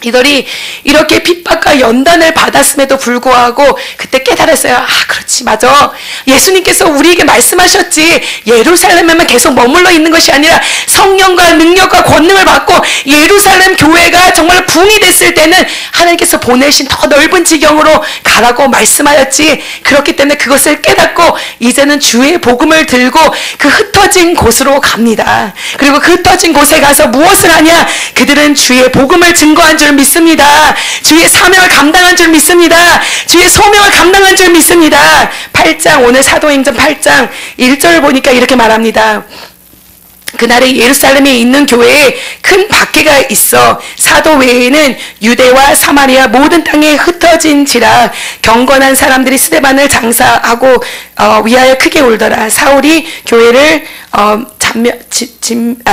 이들이 이렇게 핍박과 연단을 받았음에도 불구하고 그때 깨달았어요. 아, 그렇지, 맞아. 예수님께서 우리에게 말씀하셨지. 예루살렘에만 계속 머물러 있는 것이 아니라 성령과 능력과 권능을 받고 예루살렘 교회가 정말 붕이 됐을 때는 하나님께서 보내신 더 넓은 지경으로 가라고 말씀하였지. 그렇기 때문에 그것을 깨닫고 이제는 주의 복음을 들고 그 흩어진 곳으로 갑니다. 그리고 그 흩어진 곳에 가서 무엇을 하냐? 그들은 주의 복음을 증거한 줄 믿습니다. 주의 사명을 감당한 줄 믿습니다. 주의 소명을 감당한 줄 믿습니다. 8장, 오늘 사도행전 8장 1절을 보니까 이렇게 말합니다. 그날에 예루살렘에 있는 교회에 큰 박해가 있어 사도 외에는 유대와 사마리아 모든 땅에 흩어진지라 경건한 사람들이 스데반을 장사하고 위하여 크게 울더라. 사울이 교회를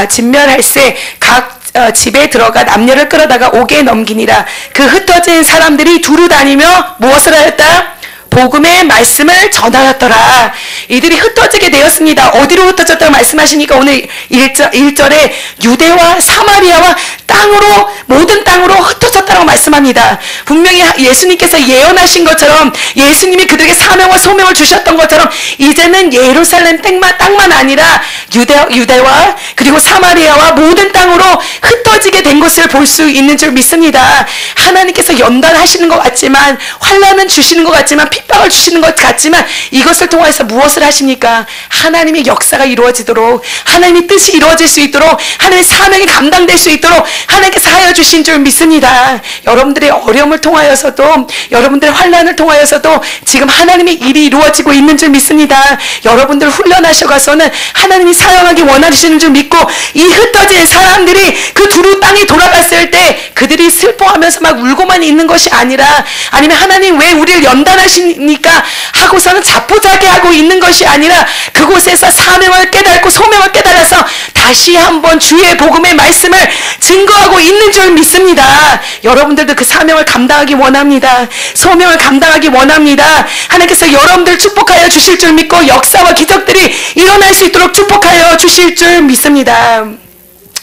진멸할세 각 집에 들어가 남녀를 끌어다가 옥에 넘기니라. 그 흩어진 사람들이 두루 다니며 무엇을 하였다? 복음의 말씀을 전하였더라. 이들이 흩어지게 되었습니다. 어디로 흩어졌다고 말씀하시니까 오늘 1절에 유대와 사마리아와 땅으로, 모든 땅으로 흩어졌다고 말씀합니다. 분명히 예수님께서 예언하신 것처럼, 예수님이 그들에게 사명과 소명을 주셨던 것처럼 이제는 예루살렘 땅만 아니라 유대와 그리고 사마리아와 모든 땅으로 흩어지게 된 것을 볼 수 있는 줄 믿습니다. 하나님께서 연단하시는 것 같지만, 환난은 주시는 것 같지만, 핍박을 주시는 것 같지만, 이것을 통해서 무엇을 하십니까? 하나님의 역사가 이루어지도록, 하나님의 뜻이 이루어질 수 있도록, 하나님의 사명이 감당될 수 있도록 하나님께서 하여 주신 줄 믿습니다. 여러분들의 어려움을 통하여서도, 여러분들의 환난을 통하여서도 지금 하나님의 일이 이루어지고 있는 줄 믿습니다. 여러분들 훈련하셔가서는 하나님이 사용하기 원하시는 줄 믿고, 이 흩어진 사람들이 그 두루 땅에 돌아갔을 때 그들이 슬퍼하면서 막 울고만 있는 것이 아니라, 아니면 하나님 왜 우리를 연단하시니까 하고서는 자포자기하고 있는 것이 아니라, 그곳에서 사명을 깨닫고 소명을 깨달아서 다시 한번 주의 복음의 말씀을 증거하고 있는 줄 믿습니다. 여러분들도 그 사명을 감당하기 원합니다. 소명을 감당하기 원합니다. 하나님께서 여러분들 축복하여 주실 줄 믿고, 역사와 기적들이 일어날 수 있도록 축복하여 주실 줄 믿습니다.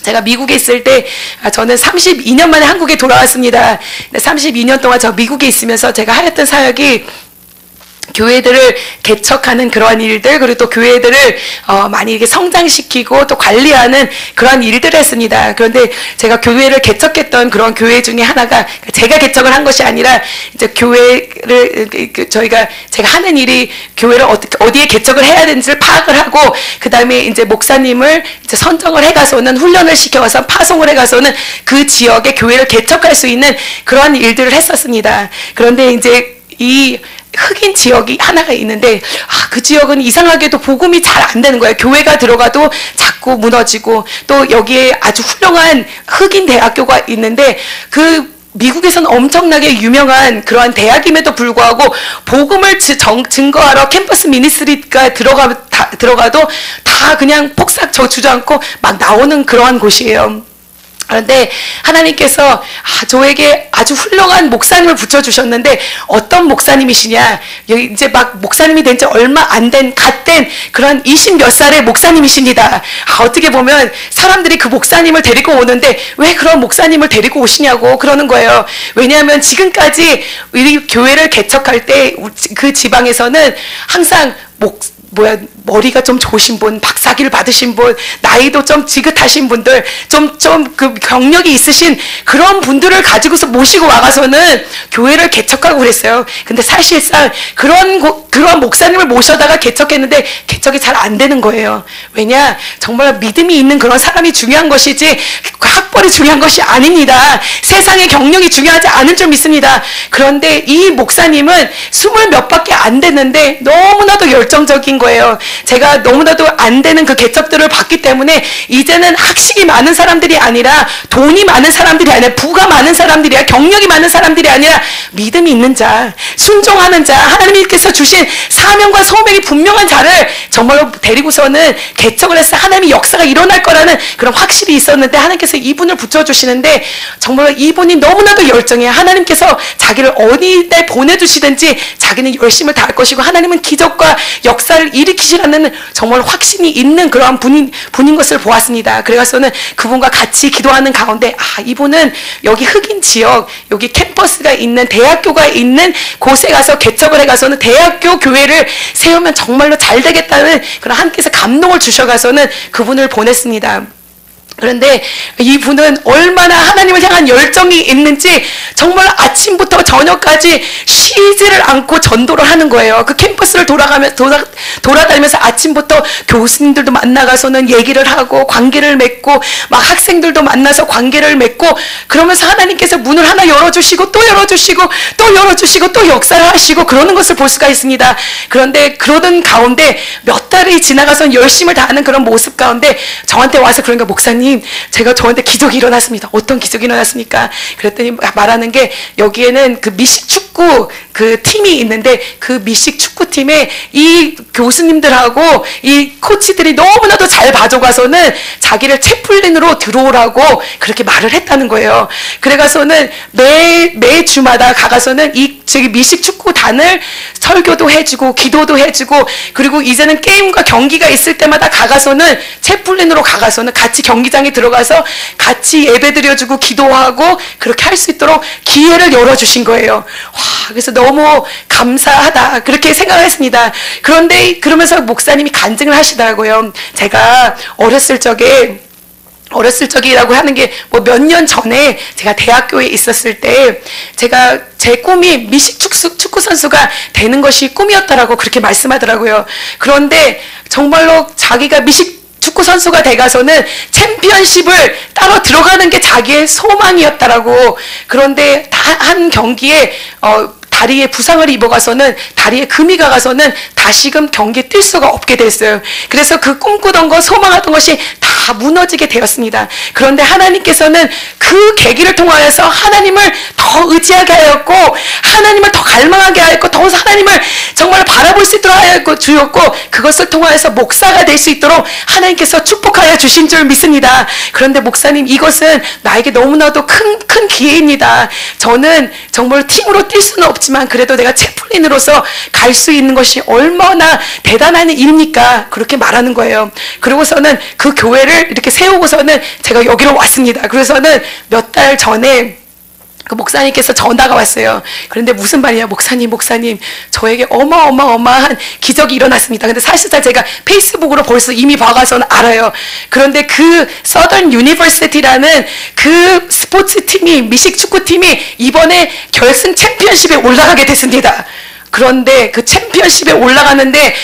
제가 미국에 있을 때, 저는 32년 만에 한국에 돌아왔습니다. 32년 동안 저 미국에 있으면서 제가 하였던 사역이 교회들을 개척하는 그러한 일들, 그리고 또 교회들을 많이 이렇게 성장시키고 또 관리하는 그러한 일들을 했습니다. 그런데 제가 교회를 개척했던 그런 교회 중에 하나가, 제가 개척을 한 것이 아니라 이제 교회를 제가 하는 일이 교회를 어디에 개척을 해야 되는지를 파악을 하고, 그 다음에 이제 목사님을 이제 선정을 해가서는 훈련을 시켜서 파송을 해가서는 그 지역에 교회를 개척할 수 있는 그러한 일들을 했었습니다. 그런데 이제 이 흑인 지역이 하나가 있는데, 그 지역은 이상하게도 복음이 잘 안 되는 거예요. 교회가 들어가도 자꾸 무너지고, 또 여기에 아주 훌륭한 흑인 대학교가 있는데, 그 미국에서는 엄청나게 유명한 그러한 대학임에도 불구하고 복음을 증거하러 캠퍼스 미니스트리가 들어가도 다 그냥 폭삭 주저앉고 막 나오는 그러한 곳이에요. 그런데 하나님께서 저에게 아주 훌륭한 목사님을 붙여주셨는데, 어떤 목사님이시냐, 이제 막 목사님이 된 지 얼마 안 된 갓된 그런 20 몇 살의 목사님이십니다. 어떻게 보면 사람들이 그 목사님을 데리고 오는데 왜 그런 목사님을 데리고 오시냐고 그러는 거예요. 왜냐하면 지금까지 우리 교회를 개척할 때 그 지방에서는 항상 머리가 좀 좋으신 분, 박사기를 받으신 분, 나이도 좀 지긋하신 분들, 좀 그 경력이 있으신 그런 분들을 가지고서 모시고 와가서는 교회를 개척하고 그랬어요. 근데 사실상 그런 목사님을 모셔다가 개척했는데 개척이 잘 안 되는 거예요. 왜냐? 정말 믿음이 있는 그런 사람이 중요한 것이지 학벌이 중요한 것이 아닙니다. 세상의 경력이 중요하지 않은 줄 믿습니다. 그런데 이 목사님은 20 몇 밖에 안 됐는데 너무나도 열정적인 거예요. 제가 너무나도 안 되는 그 개척들을 봤기 때문에 이제는 학식이 많은 사람들이 아니라, 돈이 많은 사람들이 아니라, 부가 많은 사람들이 아니라, 경력이 많은 사람들이 아니라 믿음이 있는 자, 순종하는 자, 하나님께서 주신 사명과 소명이 분명한 자를 정말로 데리고서는 개척을 해서 하나님의 역사가 일어날 거라는 그런 확실히 있었는데, 하나님께서 이분을 붙여주시는데 정말로 이분이 너무나도 열정해요. 하나님께서 자기를 어디에 보내주시든지 자기는 열심을 다할 것이고, 하나님은 기적과 역사를 일으키시라는 정말 확신이 있는 그러한 분인 것을 보았습니다. 그래서는 그분과 같이 기도하는 가운데, 이분은 여기 흑인 지역, 여기 캠퍼스가 있는, 대학교가 있는 곳에 가서 개척을 해가서는 대학교 교회를 세우면 정말로 잘 되겠다는 그런 하나님께서 감동을 주셔가서는 그분을 보냈습니다. 그런데 이분은 얼마나 하나님을 향한 열정이 있는지 정말 아침부터 저녁까지 쉬지를 않고 전도를 하는 거예요. 그 캠퍼스를 돌아다니면서 아침부터 교수님들도 만나가서는 얘기를 하고 관계를 맺고, 막 학생들도 만나서 관계를 맺고, 그러면서 하나님께서 문을 하나 열어주시고 또 열어주시고 또 열어주시고 또 역사를 하시고 그러는 것을 볼 수가 있습니다. 그런데 그러던 가운데 몇 달이 지나가서 열심을 다하는 그런 모습 가운데 저한테 와서, 그러니까 목사님, 제가 저한테 기적이 일어났습니다. 어떤 기적이 일어났습니까? 그랬더니 말하는 게, 여기에는 그 미식 축구 그 팀이 있는데, 그 미식 축구팀에 이 교수님들하고 이 코치들이 너무나도 잘 봐줘가서는 자기를 채플린으로 들어오라고 그렇게 말을 했다는 거예요. 그래가서는 매 주마다 가가서는 저기 미식 축구단을 설교도 해주고 기도도 해주고, 그리고 이제는 게임과 경기가 있을 때마다 가가서는 채플린으로 가가서는 같이 경기장에 들어가서 같이 예배드려주고 기도하고 그렇게 할 수 있도록 기회를 열어주신 거예요. 와, 그래서 너무 감사하다 그렇게 생각을 했습니다. 그런데 그러면서 목사님이 간증을 하시더라고요. 제가 어렸을 적에 어렸을 적이라고 하는 게 뭐 몇 년 전에 제가 대학교에 있었을 때 제가 제 꿈이 미식 축구 선수가 되는 것이 꿈이었다라고 그렇게 말씀하더라고요. 그런데 정말로 자기가 미식 축구 선수가 돼가서는 챔피언십을 따로 들어가는 게 자기의 소망이었다라고. 그런데 한 경기에 다리에 부상을 입어가서는, 다리에 금이 가가서는 다시금 경기에 뛸 수가 없게 됐어요. 그래서 그 꿈꾸던 거, 소망하던 것이 다 무너지게 되었습니다. 그런데 하나님께서는 그 계기를 통하여서 하나님을 더 의지하게 하였고, 하나님을 더 갈망하게 하였고, 더 하나님을 정말 바라볼 수 있도록 하였고 주였고, 그것을 통하여서 목사가 될 수 있도록 하나님께서 축복하여 주신 줄 믿습니다. 그런데 목사님, 이것은 나에게 너무나도 큰 기회입니다. 저는 정말 팀으로 뛸 수는 없지만 그래도 내가 채플린으로서 갈 수 있는 것이 얼마나 대단한 일입니까? 그렇게 말하는 거예요. 그러고서는 그 교회를 이렇게 세우고서는 제가 여기로 왔습니다. 그래서는 몇 달 전에 그 목사님께서 전화가 왔어요. 그런데 무슨 말이냐, 목사님, 저에게 어마어마한 기적이 일어났습니다. 근데 사실상 제가 페이스북으로 벌써 이미 봐가서는 알아요. 그런데 그 서던 유니버시티라는 그 스포츠 팀이, 미식 축구 팀이 이번에 결승 챔피언십에 올라가게 됐습니다. 그런데 그 챔피언십에 올라가는데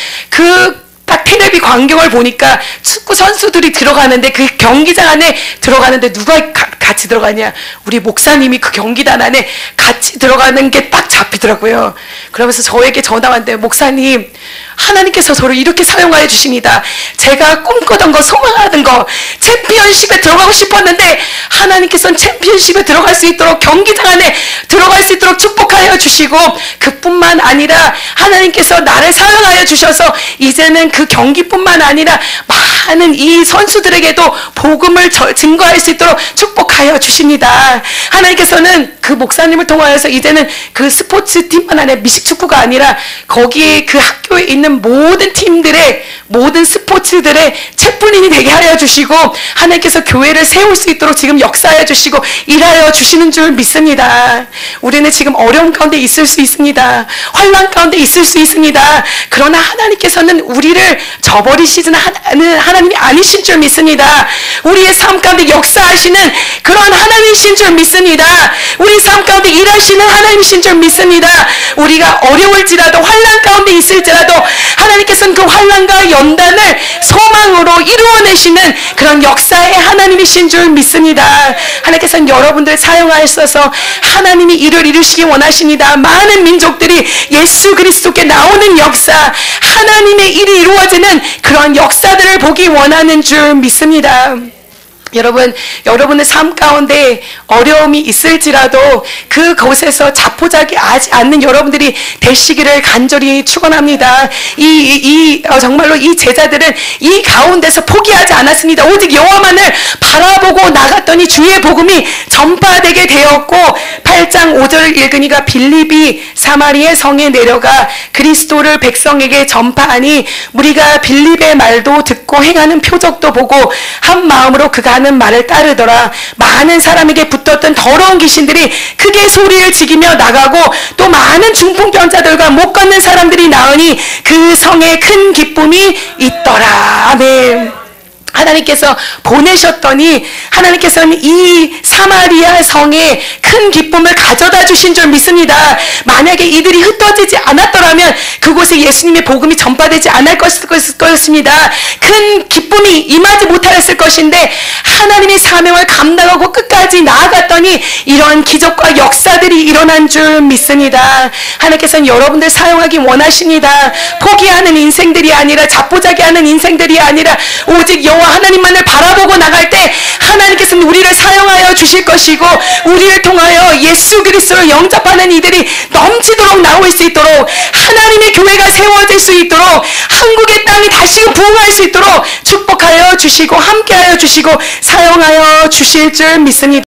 딱 텔레비 광경을 보니까 축구 선수들이 들어가는데, 그 경기장 안에 들어가는데 누가 같이 들어가냐, 우리 목사님이 그 경기단 안에 같이 들어가는 게 딱 잡히더라고요. 그러면서 저에게 전화 왔는데, 목사님, 하나님께서 저를 이렇게 사용하여 주십니다. 제가 꿈꾸던 거, 소망하던 거, 챔피언십에 들어가고 싶었는데 하나님께서는 챔피언십에 들어갈 수 있도록, 경기장 안에 들어갈 수 있도록 축복하여 주시고, 그뿐만 아니라 하나님께서 나를 사용하여 주셔서 이제는 그 경기뿐만 아니라 많은 이 선수들에게도 복음을 증거할 수 있도록 축복하여 주십니다. 하나님께서는 그 목사님을 통하여서 이제는 그 스포츠 팀만 아니라 미식축구가 아니라 거기에 그 학교에 있는 모든 팀들의, 모든 스포츠들의 채플린이 되게 하여 주시고, 하나님께서 교회를 세울 수 있도록 지금 역사하여 주시고 일하여 주시는 줄 믿습니다. 우리는 지금 어려움 가운데 있을 수 있습니다. 환난 가운데 있을 수 있습니다. 그러나 하나님께서는 우리를 저버리시는 하나님이 아니신 줄 믿습니다. 우리의 삶 가운데 역사하시는 그런 하나님이신 줄 믿습니다. 우리 삶 가운데 일하시는 하나님이신 줄 믿습니다. 우리가 어려울지라도, 환난 가운데 있을지라도 하나님께서는 그 환난과 연단을 소망으로 이루어내시는 그런 역사의 하나님이신 줄 믿습니다. 하나님께서는 여러분들 사용하셔서 하나님이 일을 이루시기 원하십니다. 많은 민족들이 예수 그리스도께 나오는 역사, 하나님의 일이 이루어지는 그런 역사들을 보기 원하는 줄 믿습니다. 여러분, 여러분의 삶 가운데 어려움이 있을지라도 그곳에서 자포자기 하지 않는 여러분들이 되시기를 간절히 축원합니다. 정말로 이 제자들은 이 가운데서 포기하지 않았습니다. 오직 여호와만을 바라보고 나갔더니 주의 복음이 전파되게 되었고, 8장 5절 읽으니까 빌립이 사마리아 성에 내려가 그리스도를 백성에게 전파하니 무리가 빌립의 말도 듣고 행하는 표적도 보고 한 마음으로 그가 하는 말을 따르더라. 많은 사람에게 붙었던 더러운 귀신들이 크게 소리를 지기며 나가고, 또 많은 중풍병자들과 못 걷는 사람들이 나으니 그 성에 큰 기쁨이 있더라. 아멘. 하나님께서 보내셨더니 하나님께서는 이 사마리아 성에 큰 기쁨을 가져다 주신 줄 믿습니다. 만약에 이들이 흩어지지 않았더라면 그곳에 예수님의 복음이 전파되지 않을 것입니다. 큰 기쁨이 임하지 못하였을 것인데 하나님의 사명을 감당하고 끝까지 나아갔더니 이러한 기적과 역사들이 일어난 줄 믿습니다. 하나님께서는 여러분들 사용하기 원하십니다. 포기하는 인생들이 아니라, 자포자기하는 인생들이 아니라 오직 여호와 하나님만을 바라보고 나갈 때 하나님께서는 우리를 사용하여 주실 것이고, 우리를 통하여 예수 그리스도를 영접하는 이들이 넘치도록 나올 수 있도록, 하나님의 교회가 세워질 수 있도록, 한국의 땅이 다시금 부흥할 수 있도록 축복하여 주시고 함께하여 주시고 사용하여 주실 줄 믿습니다.